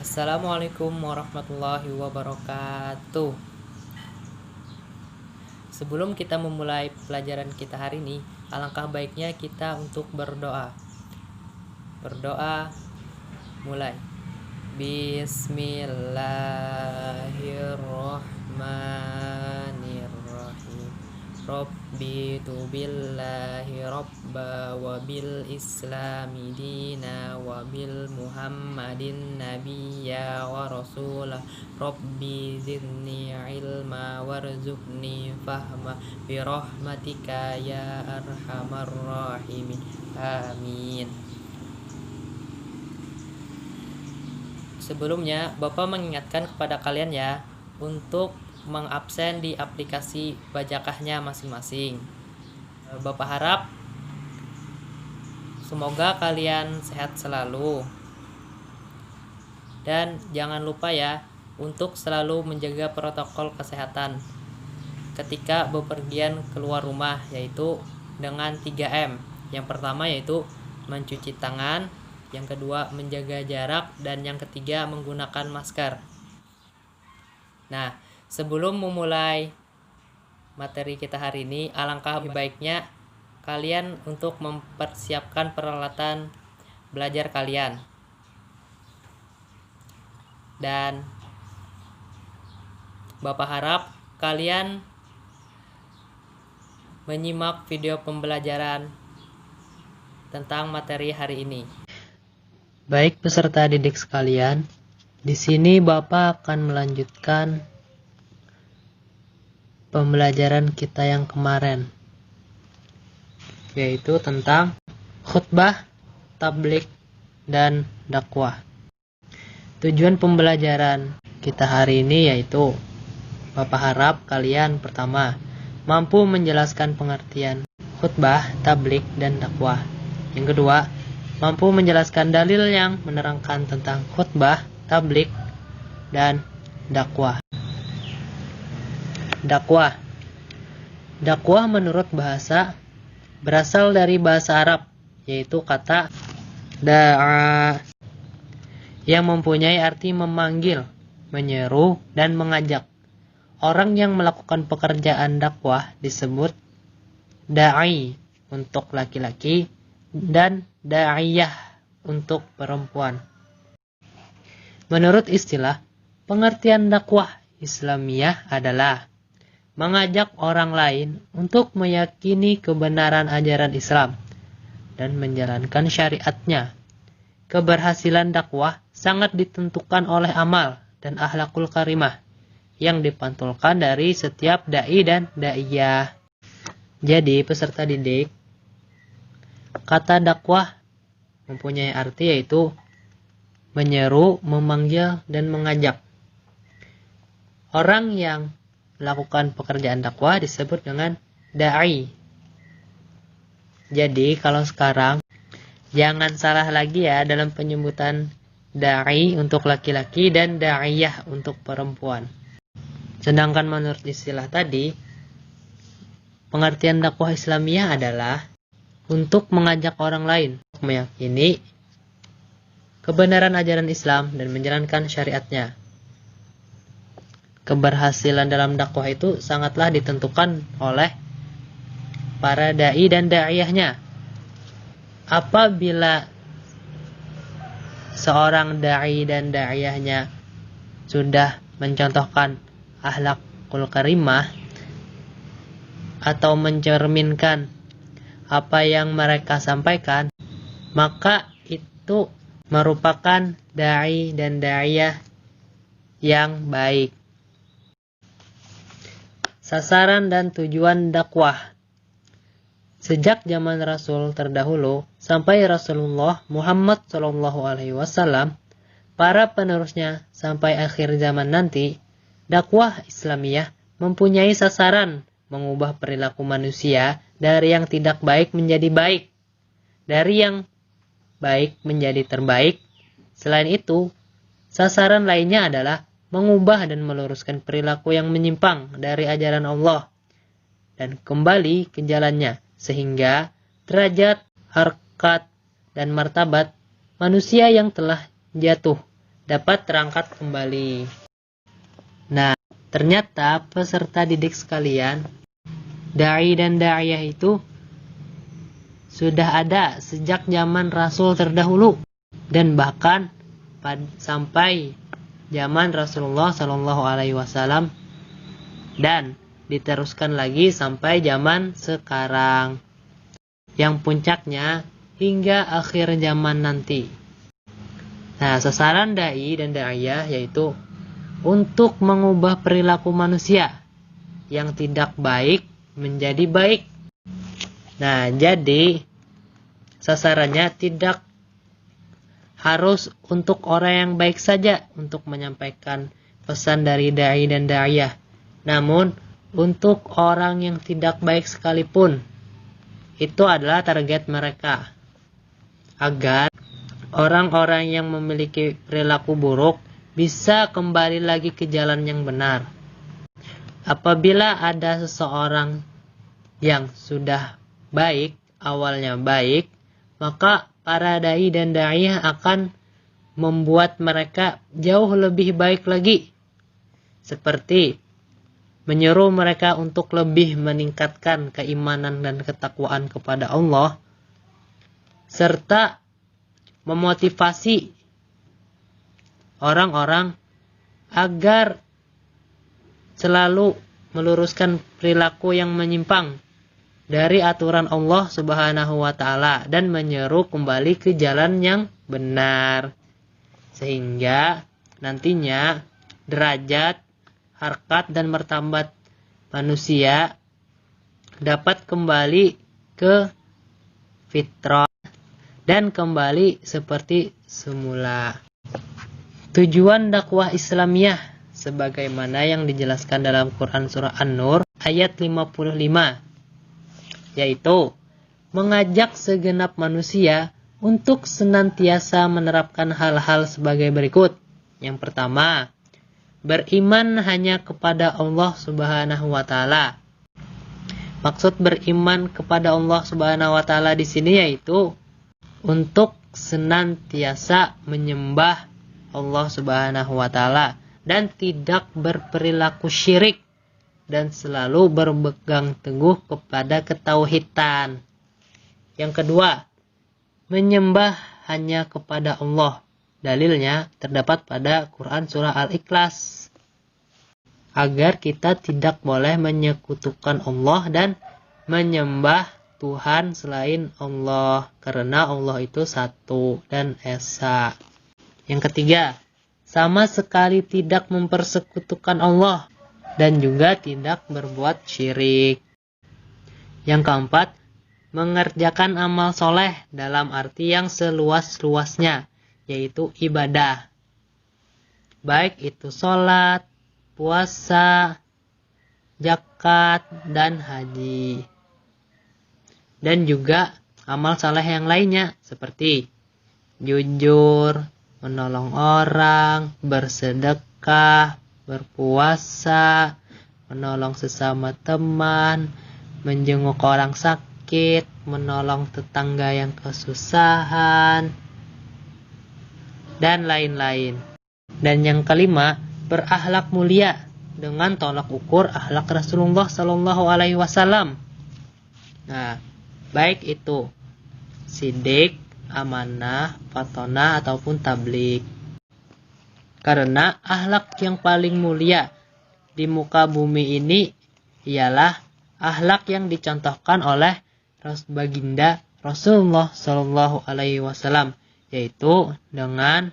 Assalamualaikum warahmatullahi wabarakatuh. Sebelum kita memulai pelajaran kita hari ini, alangkah baiknya kita untuk berdoa. Berdoa mulai. Bismillahirrahmanirrahim. Rabbi tu billahi rabba wa bil islami dina wa bil muhammadin nabiyya wa rasulah. Rabbi zidni ilma warzuqni fahma bi rahmatika ya arhamar rahimin. Amin. Sebelumnya, Bapak mengingatkan kepada kalian ya untuk mengabsen di aplikasi bajakahnya masing-masing. Bapak harap semoga kalian sehat selalu. Dan jangan lupa ya untuk selalu menjaga protokol kesehatan ketika bepergian keluar rumah, yaitu dengan 3M. Yang pertama yaitu mencuci tangan, yang kedua menjaga jarak, dan yang ketiga menggunakan masker. Nah, sebelum memulai materi kita hari ini, alangkah baiknya kalian untuk mempersiapkan peralatan belajar kalian. Dan Bapak harap kalian menyimak video pembelajaran tentang materi hari ini. Baik peserta didik sekalian, di sini Bapak akan melanjutkan pembelajaran kita yang kemarin, yaitu tentang khutbah, tablik, dan dakwah. Tujuan pembelajaran kita hari ini yaitu Bapak harap kalian pertama mampu menjelaskan pengertian khutbah, tablik, dan dakwah. Yang kedua, mampu menjelaskan dalil yang menerangkan tentang khutbah, tablik, dan dakwah. Dakwah. Dakwah menurut bahasa berasal dari bahasa Arab, yaitu kata da'a, yang mempunyai arti memanggil, menyeru, dan mengajak. Orang yang melakukan pekerjaan dakwah disebut da'i untuk laki-laki dan da'iyah untuk perempuan. Menurut istilah, pengertian dakwah Islamiyah adalah mengajak orang lain untuk meyakini kebenaran ajaran Islam dan menjalankan syariatnya. Keberhasilan dakwah sangat ditentukan oleh amal dan akhlakul karimah yang dipantulkan dari setiap dai dan daiyah. Jadi peserta didik, kata dakwah mempunyai arti yaitu menyeru, memanggil, dan mengajak. Orang yang melakukan pekerjaan dakwah disebut dengan da'i. Jadi kalau sekarang jangan salah lagi ya dalam penyebutan da'i untuk laki-laki dan da'iyah untuk perempuan. Sedangkan menurut istilah tadi, pengertian dakwah Islamiyah adalah untuk mengajak orang lain meyakini kebenaran ajaran Islam dan menjalankan syariatnya. Keberhasilan dalam dakwah itu sangatlah ditentukan oleh para da'i dan da'iyahnya. Apabila seorang da'i dan da'iyahnya sudah mencontohkan akhlakul karimah atau mencerminkan apa yang mereka sampaikan, maka itu merupakan da'i dan da'iyah yang baik. Sasaran dan tujuan dakwah. Sejak zaman Rasul terdahulu sampai Rasulullah Muhammad SAW, para penerusnya sampai akhir zaman nanti, dakwah Islamiyah mempunyai sasaran mengubah perilaku manusia dari yang tidak baik menjadi baik, dari yang baik menjadi terbaik. Selain itu, sasaran lainnya adalah mengubah dan meluruskan perilaku yang menyimpang dari ajaran Allah dan kembali ke jalannya, sehingga derajat, harkat, dan martabat manusia yang telah jatuh dapat terangkat kembali. Nah, ternyata peserta didik sekalian, da'i dan da'iyah itu sudah ada sejak zaman Rasul terdahulu dan bahkan sampai zaman Rasulullah Shallallahu Alaihi Wasallam dan diteruskan lagi sampai zaman sekarang yang puncaknya hingga akhir zaman nanti. Nah, sasaran dai dan da'iyah yaitu untuk mengubah perilaku manusia yang tidak baik menjadi baik. Nah, jadi sasarannya tidak harus untuk orang yang baik saja untuk menyampaikan pesan dari dai dan da'iyah. Namun, untuk orang yang tidak baik sekalipun, itu adalah target mereka. Agar orang-orang yang memiliki perilaku buruk bisa kembali lagi ke jalan yang benar. Apabila ada seseorang yang sudah baik, awalnya baik, maka para dai dan da'iyah akan membuat mereka jauh lebih baik lagi. Seperti menyuruh mereka untuk lebih meningkatkan keimanan dan ketakwaan kepada Allah, serta memotivasi orang-orang agar selalu meluruskan perilaku yang menyimpang dari aturan Allah Subhanahu wa Ta'ala dan menyeru kembali ke jalan yang benar, sehingga nantinya derajat, harkat dan martabat manusia dapat kembali ke fitrah dan kembali seperti semula. Tujuan dakwah Islamiyah sebagaimana yang dijelaskan dalam Quran surah An-Nur ayat 55, yaitu mengajak segenap manusia untuk senantiasa menerapkan hal-hal sebagai berikut. Yang pertama, beriman hanya kepada Allah Subhanahu wa Ta'ala. Maksud beriman kepada Allah Subhanahu wa Ta'ala di sini yaitu untuk senantiasa menyembah Allah Subhanahu wa Ta'ala dan tidak berperilaku syirik dan selalu berpegang teguh kepada ketauhidan. Yang kedua, menyembah hanya kepada Allah. Dalilnya terdapat pada Quran surah Al-Ikhlas. Agar kita tidak boleh menyekutukan Allah dan menyembah Tuhan selain Allah. Karena Allah itu satu dan esa. Yang ketiga, sama sekali tidak mempersekutukan Allah dan juga tidak berbuat syirik. Yang keempat, mengerjakan amal soleh dalam arti yang seluas-luasnya, yaitu ibadah. Baik itu sholat, puasa, zakat, dan haji. Dan juga amal saleh yang lainnya seperti jujur, menolong orang, bersedekah, berpuasa, menolong sesama teman, menjenguk orang sakit, menolong tetangga yang kesusahan, dan lain-lain. Dan yang kelima, berakhlak mulia dengan tolak ukur akhlak Rasulullah Sallallahu Alaihi Wasallam. Nah, baik itu sidik, amanah, fatonah ataupun tablik. Karena akhlak yang paling mulia di muka bumi ini ialah akhlak yang dicontohkan oleh baginda Rasulullah Sallallahu Alaihi Wasallam, yaitu dengan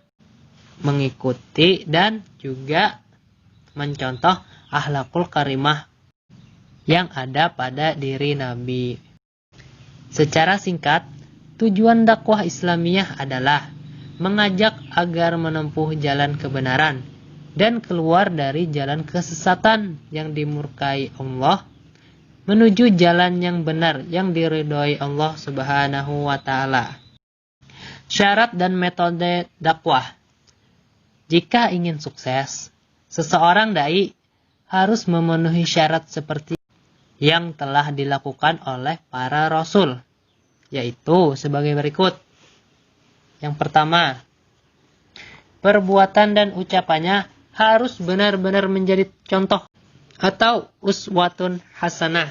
mengikuti dan juga mencontoh akhlakul karimah yang ada pada diri Nabi. Secara singkat, tujuan dakwah Islamiyah adalah mengajak agar menempuh jalan kebenaran dan keluar dari jalan kesesatan yang dimurkai Allah menuju jalan yang benar yang diridhoi Allah Subhanahu wa Ta'ala. Syarat dan metode dakwah. Jika ingin sukses, seseorang dai harus memenuhi syarat seperti yang telah dilakukan oleh para rasul, yaitu sebagai berikut. Yang pertama, perbuatan dan ucapannya harus benar-benar menjadi contoh atau uswatun hasanah.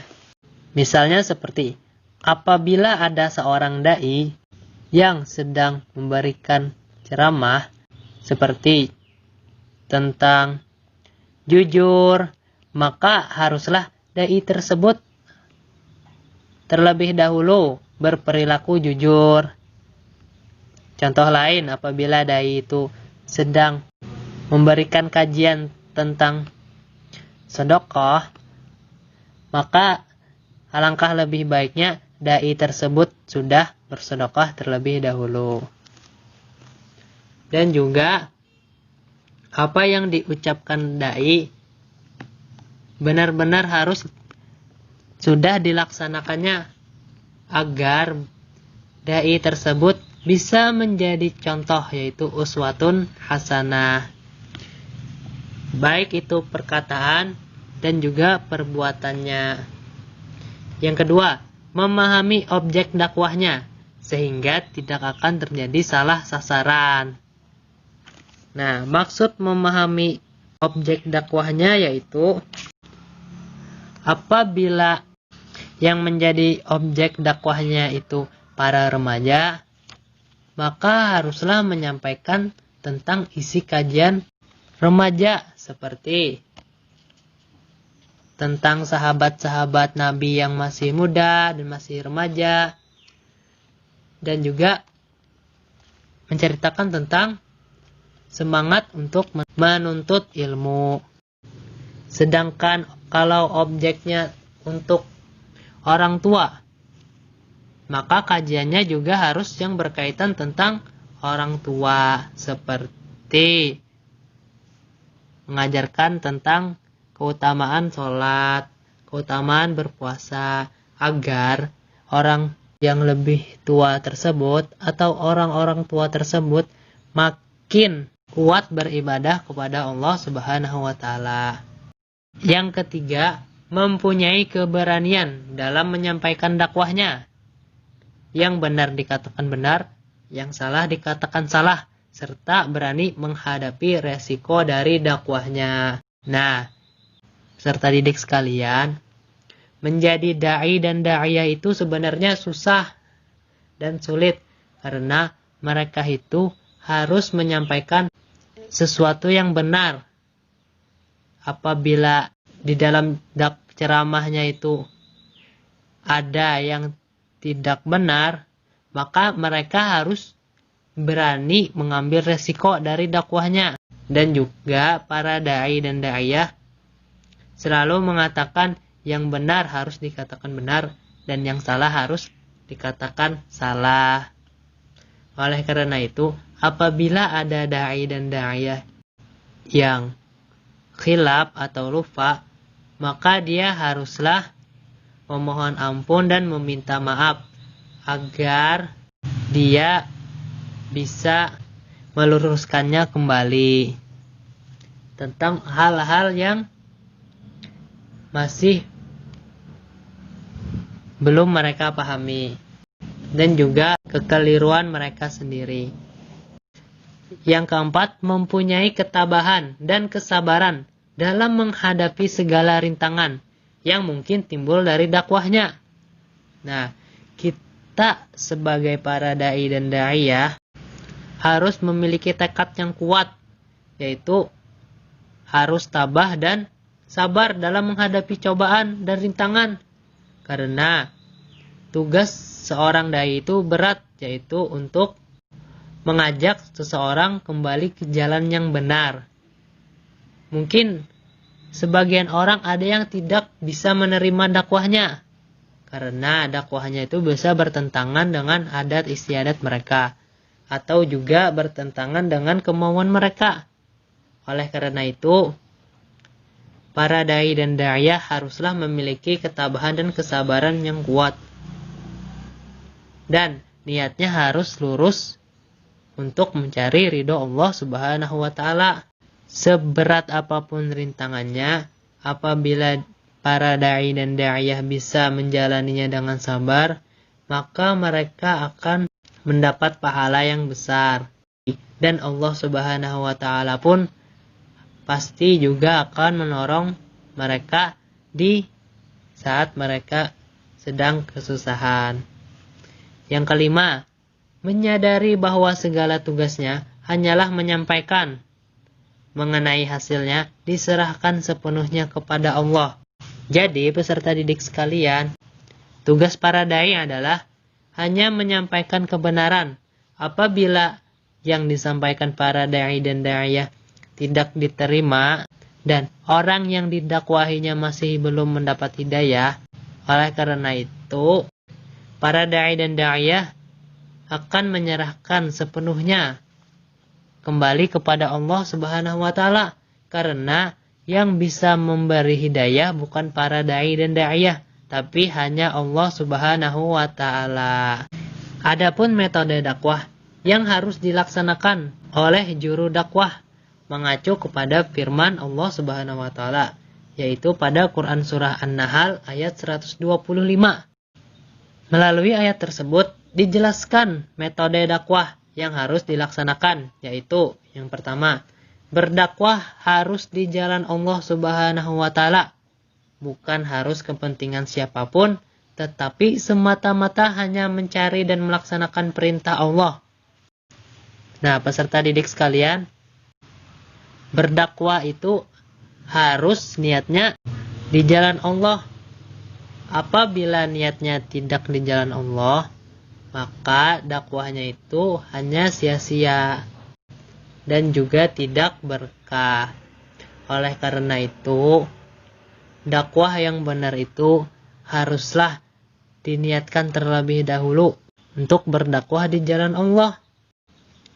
Misalnya seperti apabila ada seorang dai yang sedang memberikan ceramah seperti tentang jujur, maka haruslah dai tersebut terlebih dahulu berperilaku jujur. Contoh lain, apabila dai itu sedang memberikan kajian tentang sedekah, maka alangkah lebih baiknya dai tersebut sudah bersedekah terlebih dahulu. Dan juga apa yang diucapkan dai benar-benar harus sudah dilaksanakannya agar dai tersebut bisa menjadi contoh, yaitu uswatun hasanah. Baik itu perkataan dan juga perbuatannya. Yang kedua, memahami objek dakwahnya sehingga tidak akan terjadi salah sasaran. Nah, maksud memahami objek dakwahnya yaitu apabila yang menjadi objek dakwahnya itu para remaja, maka haruslah menyampaikan tentang isi kajian remaja seperti tentang sahabat-sahabat Nabi yang masih muda dan masih remaja, dan juga menceritakan tentang semangat untuk menuntut ilmu. Sedangkan kalau objeknya untuk orang tua, maka kajiannya juga harus yang berkaitan tentang orang tua, seperti mengajarkan tentang keutamaan sholat, keutamaan berpuasa, agar orang yang lebih tua tersebut atau orang-orang tua tersebut makin kuat beribadah kepada Allah Subhanahu wa Ta'ala. Yang ketiga, mempunyai keberanian dalam menyampaikan dakwahnya. Yang benar dikatakan benar, yang salah dikatakan salah, serta berani menghadapi resiko dari dakwahnya. Nah, serta didik sekalian, menjadi dai dan da'iyah itu sebenarnya susah dan sulit karena mereka itu harus menyampaikan sesuatu yang benar. Apabila di dalam ceramahnya itu ada yang tidak benar, maka mereka harus berani mengambil resiko dari dakwahnya. Dan juga para dai dan da'iyah selalu mengatakan yang benar harus dikatakan benar dan yang salah harus dikatakan salah. Oleh karena itu, apabila ada dai dan da'iyah yang khilaf atau lupa, maka dia haruslah memohon ampun dan meminta maaf agar dia bisa meluruskannya kembali tentang hal-hal yang masih belum mereka pahami dan juga kekeliruan mereka sendiri. Yang keempat, mempunyai ketabahan dan kesabaran dalam menghadapi segala rintangan yang mungkin timbul dari dakwahnya. Nah, kita sebagai para dai dan da'iyah harus memiliki tekad yang kuat, yaitu harus tabah dan sabar dalam menghadapi cobaan dan rintangan. Karena tugas seorang dai itu berat, yaitu untuk mengajak seseorang kembali ke jalan yang benar. Mungkin sebagian orang ada yang tidak bisa menerima dakwahnya karena dakwahnya itu bisa bertentangan dengan adat istiadat mereka atau juga bertentangan dengan kemauan mereka. Oleh karena itu, para dai dan da'iyah haruslah memiliki ketabahan dan kesabaran yang kuat. Dan niatnya harus lurus untuk mencari ridho Allah Subhanahu wa Ta'ala. Seberat apapun rintangannya, apabila para dai dan da'iyah bisa menjalaninya dengan sabar, maka mereka akan mendapat pahala yang besar. Dan Allah Subhanahu wa Ta'ala pun pasti juga akan menolong mereka di saat mereka sedang kesusahan. Yang kelima, menyadari bahwa segala tugasnya hanyalah menyampaikan. Mengenai hasilnya diserahkan sepenuhnya kepada Allah. Jadi peserta didik sekalian, tugas para dai adalah hanya menyampaikan kebenaran. Apabila yang disampaikan para dai dan daiyah tidak diterima dan orang yang didakwahinya masih belum mendapat hidayah, oleh karena itu para dai dan daiyah akan menyerahkan sepenuhnya kembali kepada Allah Subhanahu wa Ta'ala, karena yang bisa memberi hidayah bukan para dai dan daiyah, tapi hanya Allah Subhanahu wa Ta'ala. Adapun metode dakwah yang harus dilaksanakan oleh juru dakwah mengacu kepada firman Allah Subhanahu wa Ta'ala, yaitu pada Quran surah An-Nahl ayat 125. Melalui ayat tersebut dijelaskan metode dakwah yang harus dilaksanakan, yaitu yang pertama, berdakwah harus di jalan Allah Subhanahu wa Ta'ala, bukan harus kepentingan siapapun, tetapi semata-mata hanya mencari dan melaksanakan perintah Allah. Nah, peserta didik sekalian, berdakwah itu harus niatnya di jalan Allah. Apabila niatnya tidak di jalan Allah, maka dakwahnya itu hanya sia-sia dan juga tidak berkah. Oleh karena itu, dakwah yang benar itu haruslah diniatkan terlebih dahulu untuk berdakwah di jalan Allah,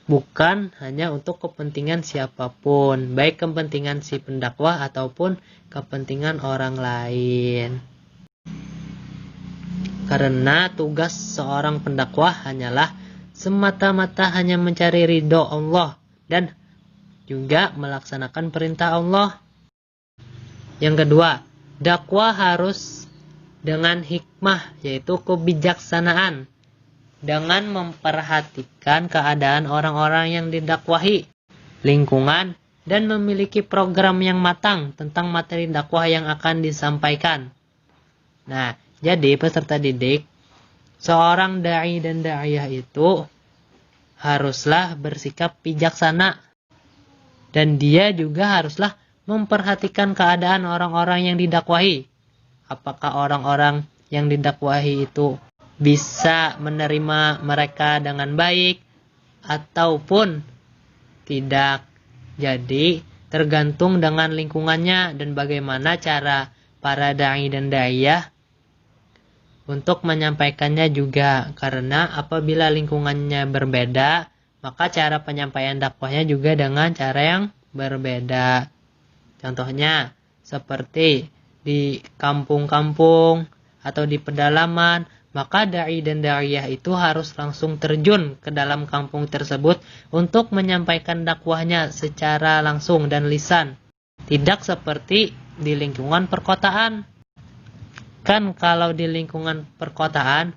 bukan hanya untuk kepentingan siapapun, baik kepentingan si pendakwah ataupun kepentingan orang lain. Karena tugas seorang pendakwah hanyalah semata-mata hanya mencari ridho Allah dan juga melaksanakan perintah Allah. Yang kedua, dakwah harus dengan hikmah, yaitu kebijaksanaan, dengan memperhatikan keadaan orang-orang yang didakwahi, lingkungan, dan memiliki program yang matang tentang materi dakwah yang akan disampaikan. Nah, jadi peserta didik, seorang dai dan daiyah itu haruslah bersikap bijaksana, dan dia juga haruslah memperhatikan keadaan orang-orang yang didakwahi. Apakah orang-orang yang didakwahi itu bisa menerima mereka dengan baik ataupun tidak. Jadi tergantung dengan lingkungannya dan bagaimana cara para dai dan daiyah untuk menyampaikannya juga. Karena apabila lingkungannya berbeda, maka cara penyampaian dakwahnya juga dengan cara yang berbeda. Contohnya seperti di kampung-kampung atau di pedalaman, maka dai dan daiyah itu harus langsung terjun ke dalam kampung tersebut untuk menyampaikan dakwahnya secara langsung dan lisan. Tidak seperti di lingkungan perkotaan. Kan kalau di lingkungan perkotaan,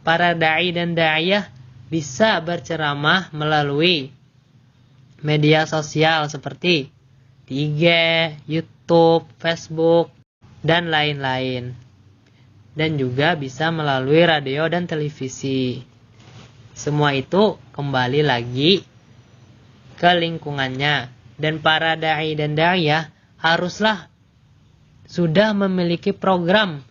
para dai dan daiyah bisa berceramah melalui media sosial seperti di IG, YouTube, Facebook, dan lain-lain. Dan juga bisa melalui radio dan televisi. Semua itu kembali lagi ke lingkungannya. Dan para dai dan daiyah haruslah sudah memiliki program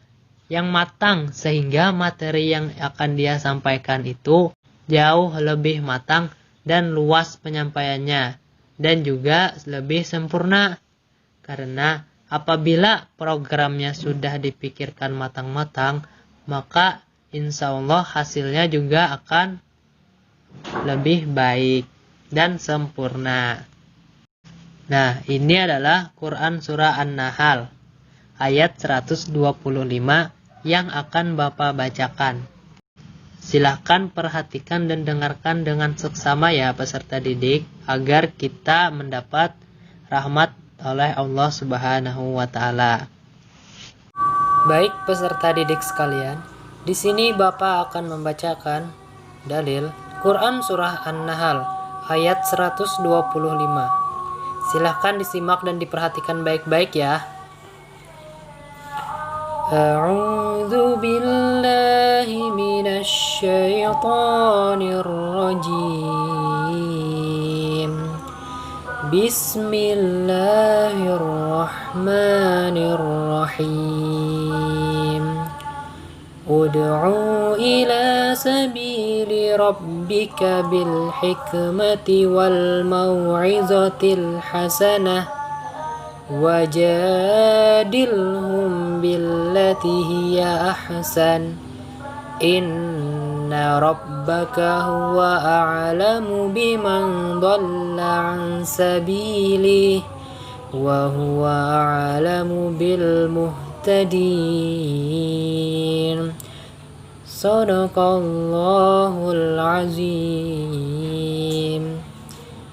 yang matang, sehingga materi yang akan dia sampaikan itu jauh lebih matang dan luas penyampaiannya, dan juga lebih sempurna. Karena apabila programnya sudah dipikirkan matang-matang, maka insya Allah hasilnya juga akan lebih baik dan sempurna. Nah, ini adalah Quran surah An-Nahl ayat 125 yang akan Bapak bacakan. Silahkan perhatikan dan dengarkan dengan seksama ya peserta didik, agar kita mendapat rahmat oleh Allah Subhanahu wa Ta'ala. Baik peserta didik sekalian, di sini Bapak akan membacakan dalil Quran Surah An-Nahl ayat 125. Silahkan disimak dan diperhatikan baik-baik ya. A'udzu billahi minasy syaithanir rajim. Bismillahirrahmanirrahim. Ud'u ila sabili rabbika bil hikmati wal mau'izatil hasanah wajadilhum billati hiya ahsan inna rabbaka huwa a'lamu biman dhalla an sabilihi wa huwa a'lamu bil muhtadin. Shadaqallahul azim.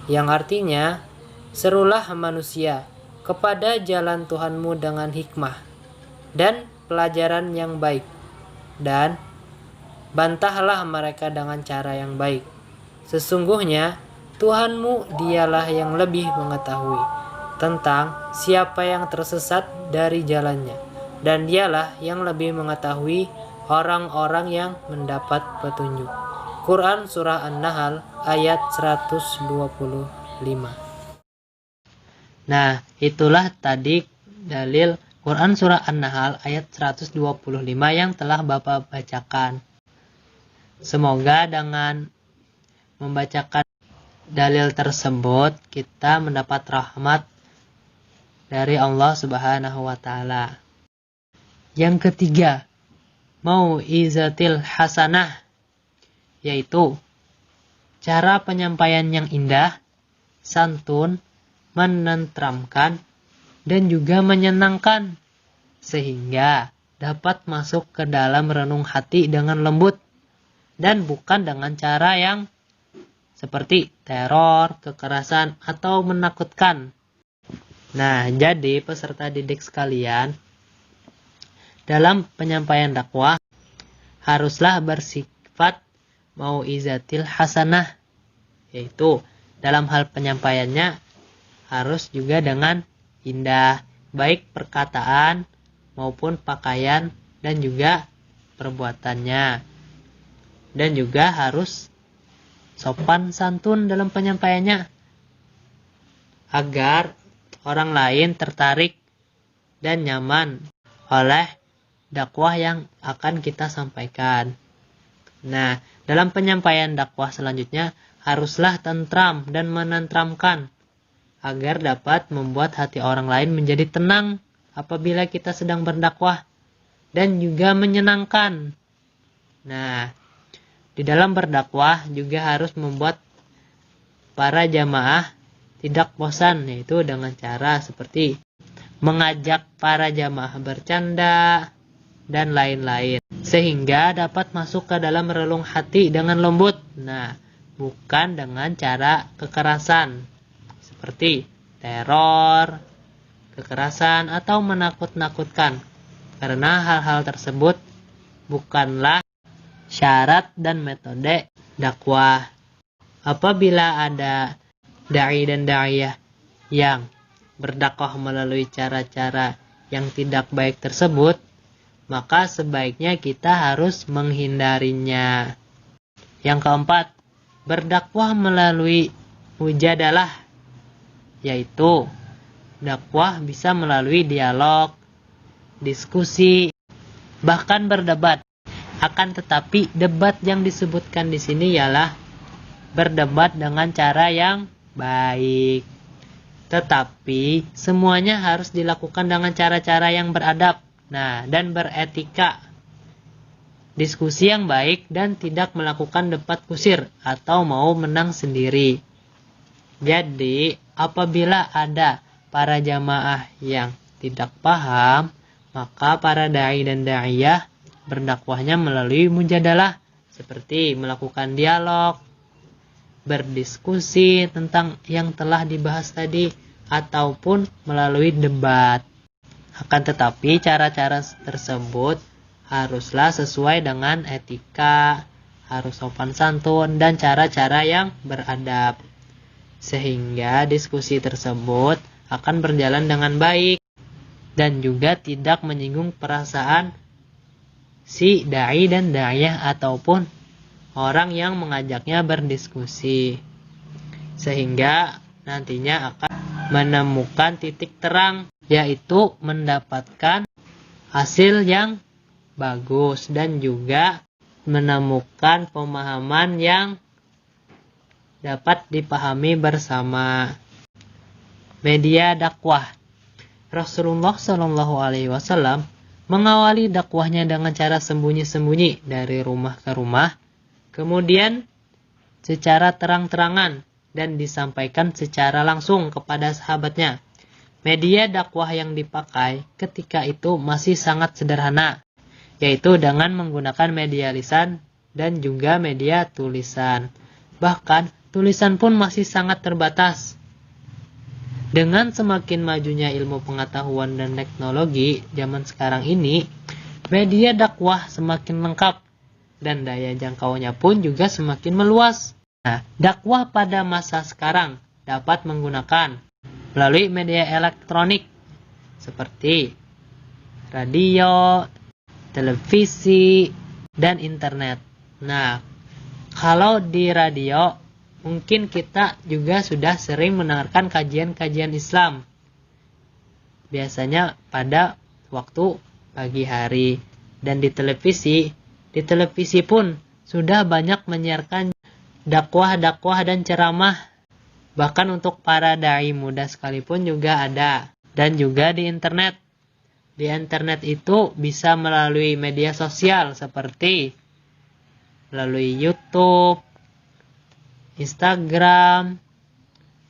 Yang artinya, serulah manusia kepada jalan Tuhanmu dengan hikmah dan pelajaran yang baik, dan bantahlah mereka dengan cara yang baik. Sesungguhnya Tuhanmu dialah yang lebih mengetahui tentang siapa yang tersesat dari jalannya, dan dialah yang lebih mengetahui orang-orang yang mendapat petunjuk. Quran Surah An-Nahl ayat 125. Nah, itulah tadi dalil Quran Surah An-Nahl ayat 125 yang telah Bapak bacakan. Semoga dengan membacakan dalil tersebut kita mendapat rahmat dari Allah Subhanahu wa taala. Yang ketiga, mau'izatil hasanah, yaitu cara penyampaian yang indah, santun, menenteramkan, dan juga menyenangkan, sehingga dapat masuk ke dalam renung hati dengan lembut, dan bukan dengan cara yang seperti teror, kekerasan, atau menakutkan. Nah, jadi peserta didik sekalian, dalam penyampaian dakwah haruslah bersifat mau'izatil hasanah, yaitu dalam hal penyampaiannya harus juga dengan indah, baik perkataan maupun pakaian dan juga perbuatannya, dan juga harus sopan santun dalam penyampaiannya agar orang lain tertarik dan nyaman oleh dakwah yang akan kita sampaikan. Nah, dalam penyampaian dakwah selanjutnya haruslah tentram dan menenteramkan agar dapat membuat hati orang lain menjadi tenang apabila kita sedang berdakwah, dan juga menyenangkan. Nah, di dalam berdakwah juga harus membuat para jamaah tidak bosan, yaitu dengan cara seperti mengajak para jamaah bercanda dan lain-lain, sehingga dapat masuk ke dalam relung hati dengan lembut. Nah, bukan dengan cara kekerasan seperti teror, kekerasan, atau menakut-nakutkan, karena hal-hal tersebut bukanlah syarat dan metode dakwah. Apabila ada dai dan daiyah yang berdakwah melalui cara-cara yang tidak baik tersebut, maka sebaiknya kita harus menghindarinya. Yang keempat, berdakwah melalui mujadalah, yaitu dakwah bisa melalui dialog, diskusi, bahkan berdebat. Akan tetapi debat yang disebutkan di sini ialah berdebat dengan cara yang baik. Tetapi semuanya harus dilakukan dengan cara-cara yang beradab, dan beretika. Diskusi yang baik dan tidak melakukan debat kusir atau mau menang sendiri. Jadi, apabila ada para jamaah yang tidak paham, maka para dai dan daiyah berdakwahnya melalui mujadalah, seperti melakukan dialog, berdiskusi tentang yang telah dibahas tadi, ataupun melalui debat. Akan tetapi cara-cara tersebut haruslah sesuai dengan etika, harus sopan santun, dan cara-cara yang beradab. Sehingga diskusi tersebut akan berjalan dengan baik dan juga tidak menyinggung perasaan si da'i dan da'iyah ataupun orang yang mengajaknya berdiskusi. Sehingga nantinya akan menemukan titik terang, yaitu mendapatkan hasil yang bagus dan juga menemukan pemahaman yang dapat dipahami bersama. Media dakwah. Rasulullah Shallallahu Alaihi Wasallam mengawali dakwahnya dengan cara sembunyi-sembunyi dari rumah ke rumah, kemudian secara terang-terangan dan disampaikan secara langsung kepada sahabatnya. Media dakwah yang dipakai ketika itu masih sangat sederhana, yaitu dengan menggunakan media lisan dan juga media tulisan. Bahkan tulisan pun masih sangat terbatas. Dengan semakin majunya ilmu pengetahuan dan teknologi zaman sekarang ini, media dakwah semakin lengkap dan daya jangkaunya pun juga semakin meluas. Nah, dakwah pada masa sekarang dapat menggunakan melalui media elektronik seperti radio, televisi, dan internet. Nah, kalau di radio, mungkin kita juga sudah sering mendengarkan kajian-kajian Islam. Biasanya pada waktu pagi hari. Dan di televisi pun sudah banyak menyiarkan dakwah-dakwah dan ceramah. Bahkan untuk para dai muda sekalipun juga ada. Dan juga di internet. Di internet itu bisa melalui media sosial seperti melalui YouTube, Instagram,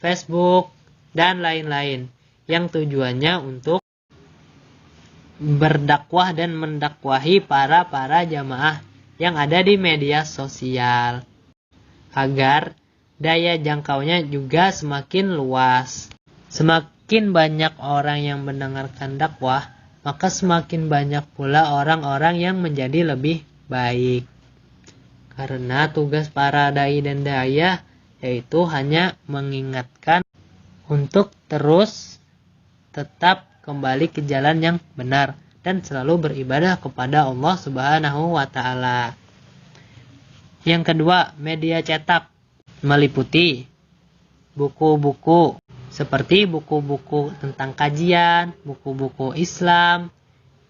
Facebook, dan lain-lain. Yang tujuannya untuk berdakwah dan mendakwahi para jamaah yang ada di media sosial. Agar daya jangkaunya juga semakin luas. Semakin banyak orang yang mendengarkan dakwah, maka semakin banyak pula orang-orang yang menjadi lebih baik. Karena tugas para dai dan da'iyah yaitu hanya mengingatkan untuk terus tetap kembali ke jalan yang benar dan selalu beribadah kepada Allah Subhanahu wa Ta'ala. Yang kedua, media cetak meliputi buku-buku seperti buku-buku tentang kajian, buku-buku Islam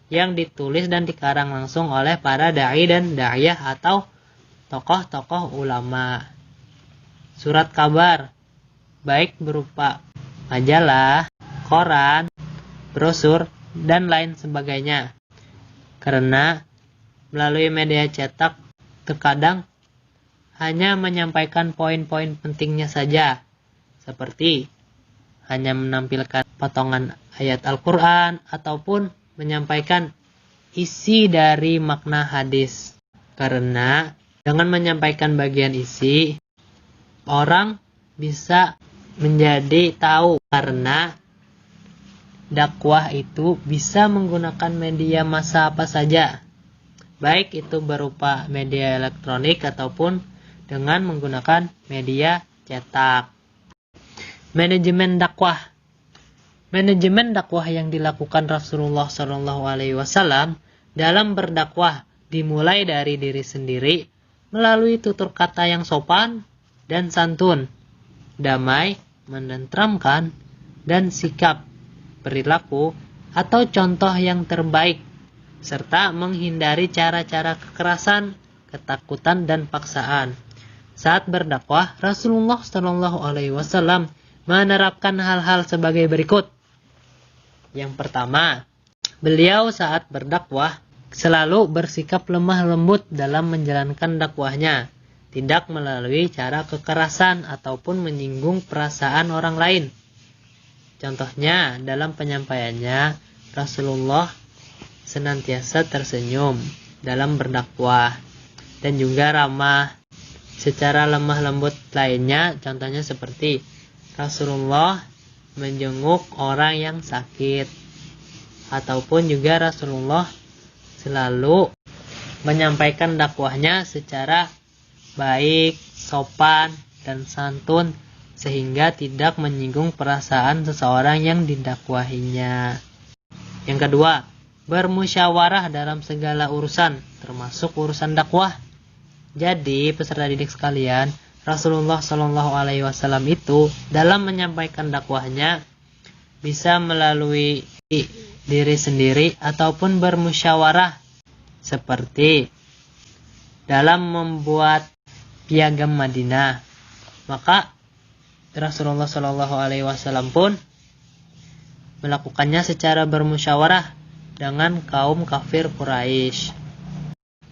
yang ditulis dan dikarang langsung oleh para dai dan da'iyah atau tokoh-tokoh ulama. Surat kabar, baik berupa majalah, koran, brosur, dan lain sebagainya. Karena melalui media cetak terkadang hanya menyampaikan poin-poin pentingnya saja, seperti hanya menampilkan potongan ayat Al-Quran ataupun menyampaikan isi dari makna hadis. Karena dengan menyampaikan bagian isi, orang bisa menjadi tahu karena dakwah itu bisa menggunakan media massa apa saja, baik itu berupa media elektronik ataupun dengan menggunakan media cetak. Manajemen dakwah. Manajemen dakwah yang dilakukan Rasulullah Shallallahu Alaihi Wasallam dalam berdakwah dimulai dari diri sendiri melalui tutur kata yang sopan dan santun, damai, menenteramkan, dan sikap, perilaku, atau contoh yang terbaik, serta menghindari cara-cara kekerasan, ketakutan, dan paksaan. Saat berdakwah, Rasulullah Shallallahu Alaihi Wasallam menerapkan hal-hal sebagai berikut. Yang pertama, beliau saat berdakwah selalu bersikap lemah lembut dalam menjalankan dakwahnya, tidak melalui cara kekerasan ataupun menyinggung perasaan orang lain. Contohnya, dalam penyampaiannya, Rasulullah senantiasa tersenyum dalam berdakwah dan juga ramah. Secara lemah lembut lainnya, contohnya seperti Rasulullah menjenguk orang yang sakit, ataupun juga Rasulullah selalu menyampaikan dakwahnya secara baik, sopan, dan santun sehingga tidak menyinggung perasaan seseorang yang didakwahinya. Yang kedua, bermusyawarah dalam segala urusan, termasuk urusan dakwah. Jadi, peserta didik sekalian, Rasulullah Shallallahu Alaihi Wasallam itu dalam menyampaikan dakwahnya bisa melalui diri sendiri ataupun bermusyawarah, seperti dalam membuat piagam Madinah. Maka Rasulullah Shallallahu Alaihi Wasallam pun melakukannya secara bermusyawarah dengan kaum kafir Quraisy.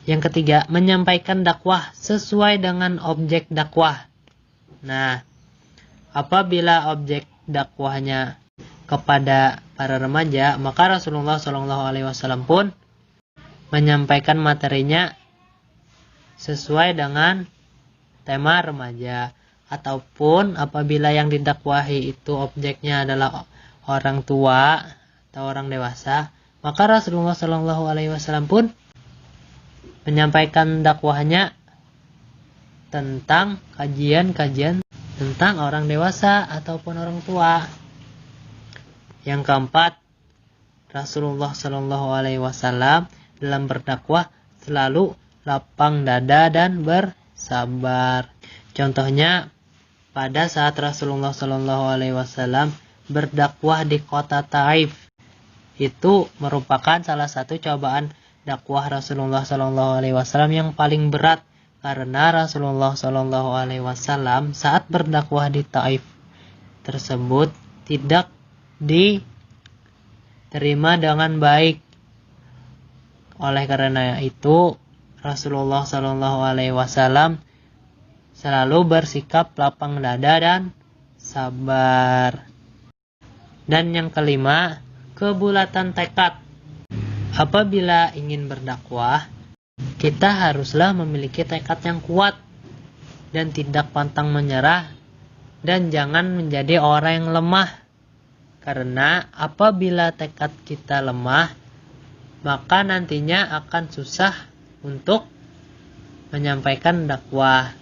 Yang ketiga, menyampaikan dakwah sesuai dengan objek dakwah. Nah, apabila objek dakwahnya kepada para remaja, maka Rasulullah Shallallahu Alaihi Wasallam pun menyampaikan materinya sesuai dengan tema remaja. Ataupun apabila yang didakwahi itu objeknya adalah orang tua atau orang dewasa, maka Rasulullah Shallallahu Alaihi Wasallam pun menyampaikan dakwahnya tentang kajian-kajian tentang orang dewasa ataupun orang tua. Yang keempat, Rasulullah Shallallahu Alaihi Wasallam dalam berdakwah selalu lapang dada dan bersabar. Contohnya, pada saat Rasulullah Shallallahu Alaihi Wasallam berdakwah di kota Taif, itu merupakan salah satu cobaan dakwah Rasulullah Shallallahu Alaihi Wasallam yang paling berat, karena Rasulullah Shallallahu Alaihi Wasallam saat berdakwah di Taif tersebut tidak diterima dengan baik. Oleh karena itu, Rasulullah Shallallahu Alaihi Wasallam selalu bersikap lapang dada dan sabar. Dan yang kelima, kebulatan tekad. Apabila ingin berdakwah, kita haruslah memiliki tekad yang kuat dan tidak pantang menyerah, dan jangan menjadi orang yang lemah. Karena apabila tekad kita lemah, maka nantinya akan susah untuk menyampaikan dakwah.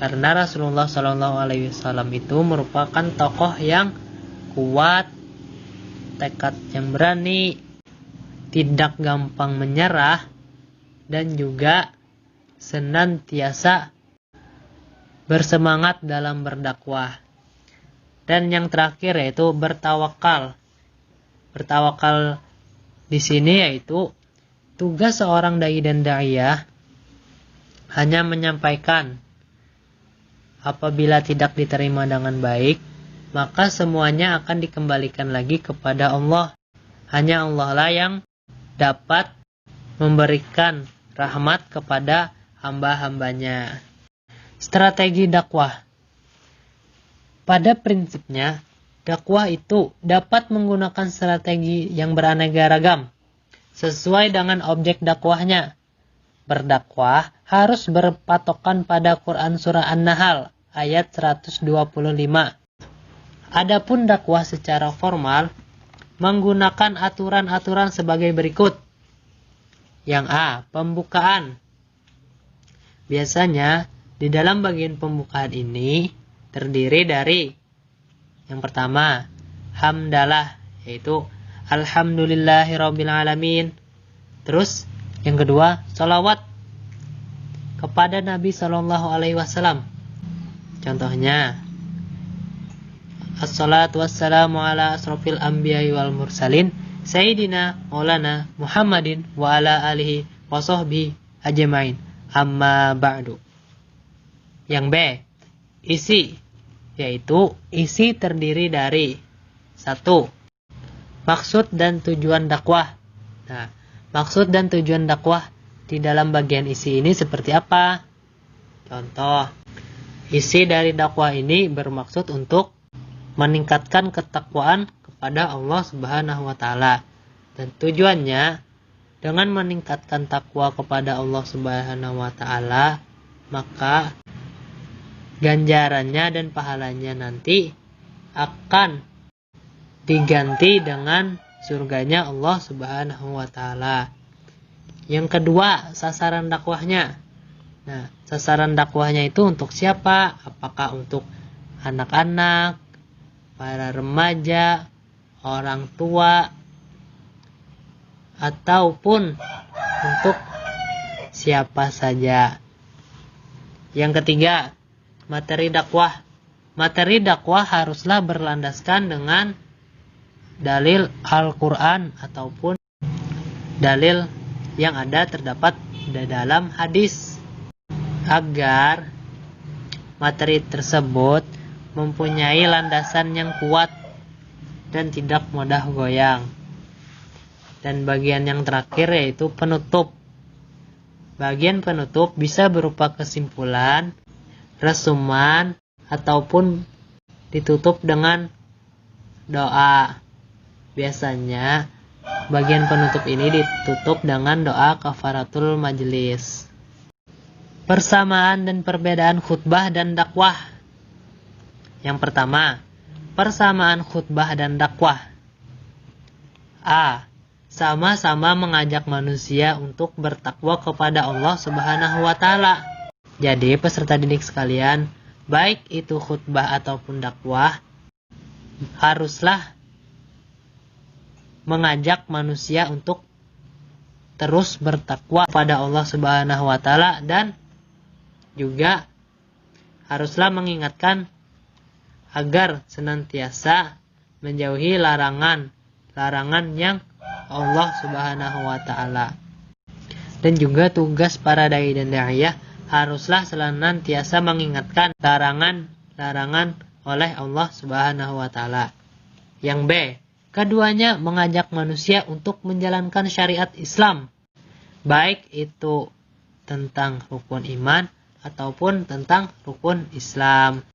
Karena Rasulullah Shallallahu Alaihi Wasallam itu merupakan tokoh yang kuat, tekad yang berani, tidak gampang menyerah, dan juga senantiasa bersemangat dalam berdakwah. Dan yang terakhir yaitu bertawakal. Bertawakal di sini yaitu tugas seorang dai dan daiyah hanya menyampaikan. Apabila tidak diterima dengan baik, maka semuanya akan dikembalikan lagi kepada Allah. Hanya Allah lah yang dapat memberikan rahmat kepada hamba-hambanya. Strategi dakwah. Pada prinsipnya, dakwah itu dapat menggunakan strategi yang beraneka ragam sesuai dengan objek dakwahnya. Berdakwah harus berpatokan pada Quran Surah An-Nahl ayat 125. Adapun dakwah secara formal menggunakan aturan-aturan sebagai berikut. Yang A. Pembukaan. Biasanya di dalam bagian pembukaan ini terdiri dari yang pertama, hamdalah, yaitu alhamdulillahirrabbilalamin. Terus yang kedua, sholawat kepada Nabi Shallallahu Alaihi Wasallam. Contohnya, assalatu wassalamu ala asrofil anbiya'i wal mursalin Sayyidina Maulana Muhammadin wa ala alihi wa sahbihi ajmain, amma ba'du. Yang B, isi, yaitu isi terdiri dari 1. Maksud dan tujuan dakwah. Nah, maksud dan tujuan dakwah di dalam bagian isi ini seperti apa? Contoh, isi dari dakwah ini bermaksud untuk meningkatkan ketakwaan kepada Allah Subhanahu wa Ta'ala. Dan tujuannya dengan meningkatkan takwa kepada Allah Subhanahu wa Ta'ala, maka ganjarannya dan pahalanya nanti akan diganti dengan surganya Allah Subhanahu wa Ta'ala. Yang kedua, sasaran dakwahnya. Nah, sasaran dakwahnya itu untuk siapa? Apakah untuk anak-anak, para remaja, orang tua, ataupun untuk siapa saja. Yang ketiga, materi dakwah. Materi dakwah haruslah berlandaskan dengan dalil Al-Quran ataupun dalil yang ada terdapat di dalam hadis, agar materi tersebut mempunyai landasan yang kuat dan tidak mudah goyang. Dan bagian yang terakhir yaitu penutup. Bagian penutup bisa berupa kesimpulan, resuman, ataupun ditutup dengan doa. Biasanya bagian penutup ini ditutup dengan doa kafaratul majelis. Persamaan dan perbedaan khutbah dan dakwah. Yang pertama, persamaan khutbah dan dakwah. A. Sama-sama mengajak manusia untuk bertakwa kepada Allah Subhanahu wa Ta'ala. Jadi peserta didik sekalian, baik itu khutbah ataupun dakwah, haruslah mengajak manusia untuk terus bertakwa kepada Allah Subhanahu wa Ta'ala, dan juga haruslah mengingatkan agar senantiasa menjauhi larangan yang Allah Subhanahu wa Ta'ala. Dan juga tugas para dai dan da'iyah haruslah senantiasa mengingatkan larangan oleh Allah Subhanahu wa Ta'ala. Yang B, keduanya mengajak manusia untuk menjalankan syariat Islam, baik itu tentang rukun iman ataupun tentang rukun Islam.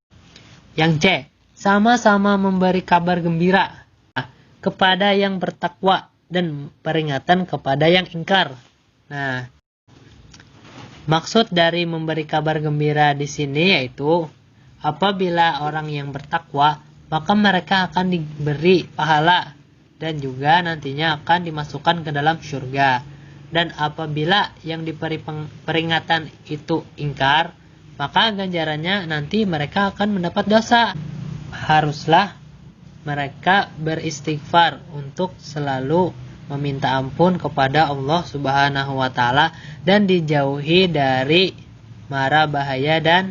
Yang C, sama-sama memberi kabar gembira kepada yang bertakwa dan peringatan kepada yang ingkar. Nah, maksud dari memberi kabar gembira di sini yaitu apabila orang yang bertakwa, maka mereka akan diberi pahala dan juga nantinya akan dimasukkan ke dalam surga. Dan apabila yang diberi peringatan itu ingkar, maka ganjarannya nanti mereka akan mendapat dosa. Haruslah mereka beristighfar untuk selalu meminta ampun kepada Allah Subhanahu wa Ta'ala dan dijauhi dari mara bahaya dan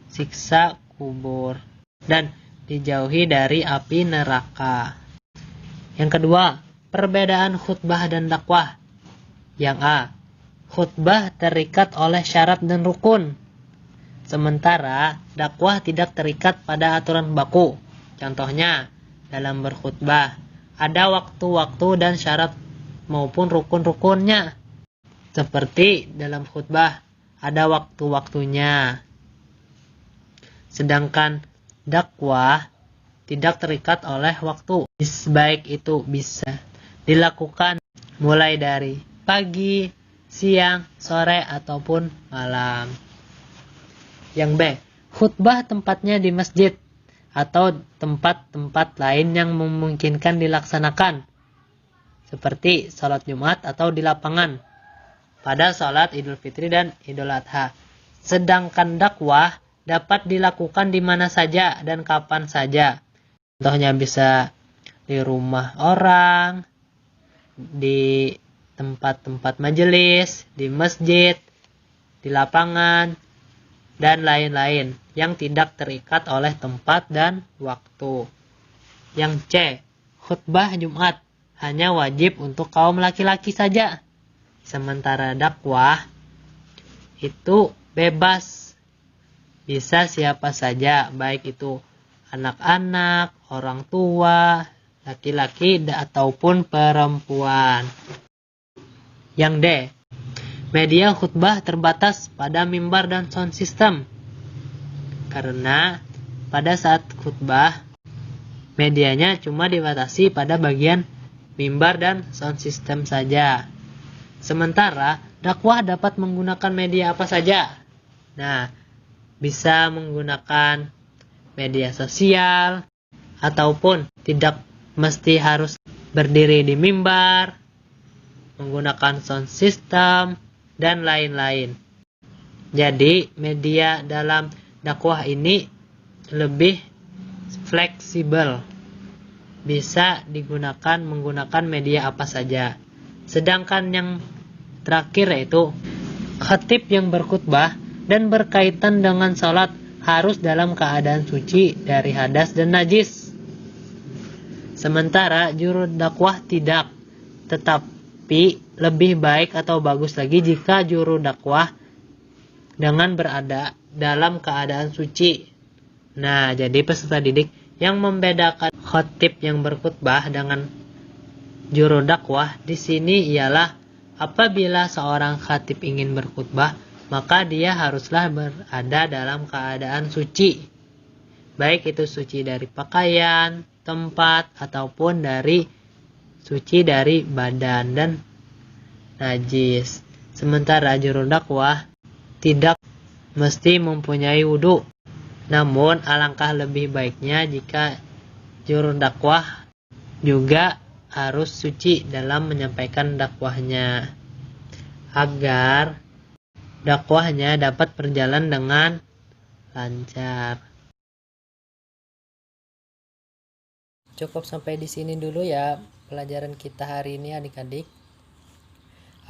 siksa kubur, dan dijauhi dari api neraka. Yang kedua, perbedaan khutbah dan dakwah. Yang A, khutbah terikat oleh syarat dan rukun, sementara dakwah tidak terikat pada aturan baku. Contohnya, dalam berkhutbah ada waktu-waktu dan syarat maupun rukun-rukunnya. Seperti dalam khutbah ada waktu-waktunya. Sedangkan dakwah tidak terikat oleh waktu. Baik itu bisa dilakukan mulai dari pagi, siang, sore, ataupun malam. Yang B, khutbah tempatnya di masjid atau tempat-tempat lain yang memungkinkan dilaksanakan, seperti sholat Jumat atau di lapangan pada sholat Idul Fitri dan Idul Adha. Sedangkan dakwah dapat dilakukan di mana saja dan kapan saja. Contohnya bisa di rumah orang, di tempat-tempat majelis, di masjid, di lapangan, dan lain-lain yang tidak terikat oleh tempat dan waktu. Yang C, khutbah Jumat hanya wajib untuk kaum laki-laki saja, sementara dakwah itu bebas, bisa siapa saja, baik itu anak-anak, orang tua, laki-laki ataupun perempuan. Yang D, media khutbah terbatas pada mimbar dan sound system, karena pada saat khutbah medianya cuma dibatasi pada bagian mimbar dan sound system saja. Sementara dakwah dapat menggunakan media apa saja. Nah, bisa menggunakan media sosial ataupun tidak mesti harus berdiri di mimbar, menggunakan sound system, dan lain-lain. Jadi media dalam dakwah ini lebih fleksibel, bisa digunakan menggunakan media apa saja. Sedangkan yang terakhir yaitu khatib yang berkhutbah dan berkaitan dengan salat harus dalam keadaan suci dari hadas dan najis. Sementara juru dakwah tidak, tetapi lebih baik atau bagus lagi jika juru dakwah dengan berada dalam keadaan suci. Nah, jadi peserta didik yang membedakan khatib yang berkhutbah dengan juru dakwah di sini ialah apabila seorang khatib ingin berkhutbah, maka dia haruslah berada dalam keadaan suci. Baik itu suci dari pakaian, tempat, ataupun suci dari badan dan najis. Sementara juru dakwah tidak mesti mempunyai wudhu. Namun alangkah lebih baiknya jika juru dakwah juga harus suci dalam menyampaikan dakwahnya, agar dakwahnya dapat berjalan dengan lancar. Cukup sampai di sini dulu ya pelajaran kita hari ini adik-adik.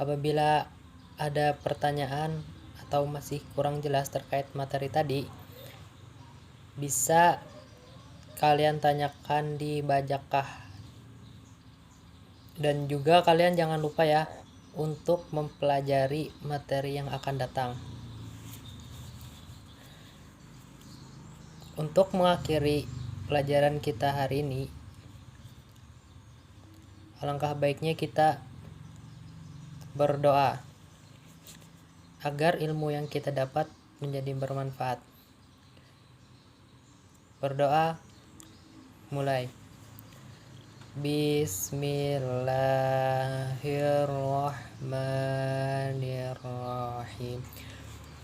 Apabila ada pertanyaan atau masih kurang jelas terkait materi tadi, bisa kalian tanyakan di Bajakah. Dan juga kalian jangan lupa ya untuk mempelajari materi yang akan datang. Untuk mengakhiri pelajaran kita hari ini, alangkah baiknya kita berdoa agar ilmu yang kita dapat menjadi bermanfaat. Berdoa mulai. Bismillahirrahmanirrahim.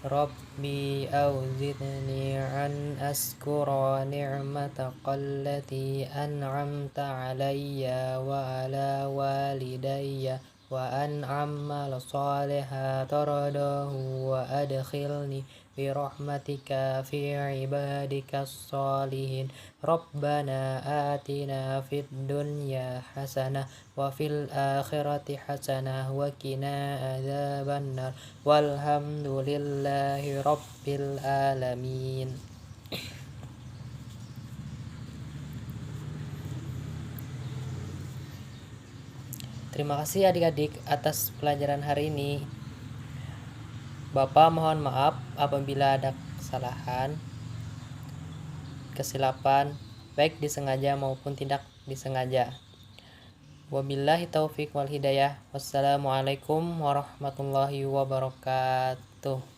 Rabbi awzidni an askura ni'mataqallati an'amta alayya wa ala walidayya wa an a'mal salihan taradahu wa adkhilni birahmatika fi ibadika salihin. Rabbana atina fid dunya hasanah wa fil akhirati hasanah wa qina adzabannar. Walhamdulillahi rabbil alamin. Terima kasih adik-adik atas pelajaran hari ini. Bapak mohon maaf apabila ada kesalahan, kesilapan, baik disengaja maupun tidak disengaja. Wabillahi taufiq wal hidayah. Wassalamualaikum warahmatullahi wabarakatuh.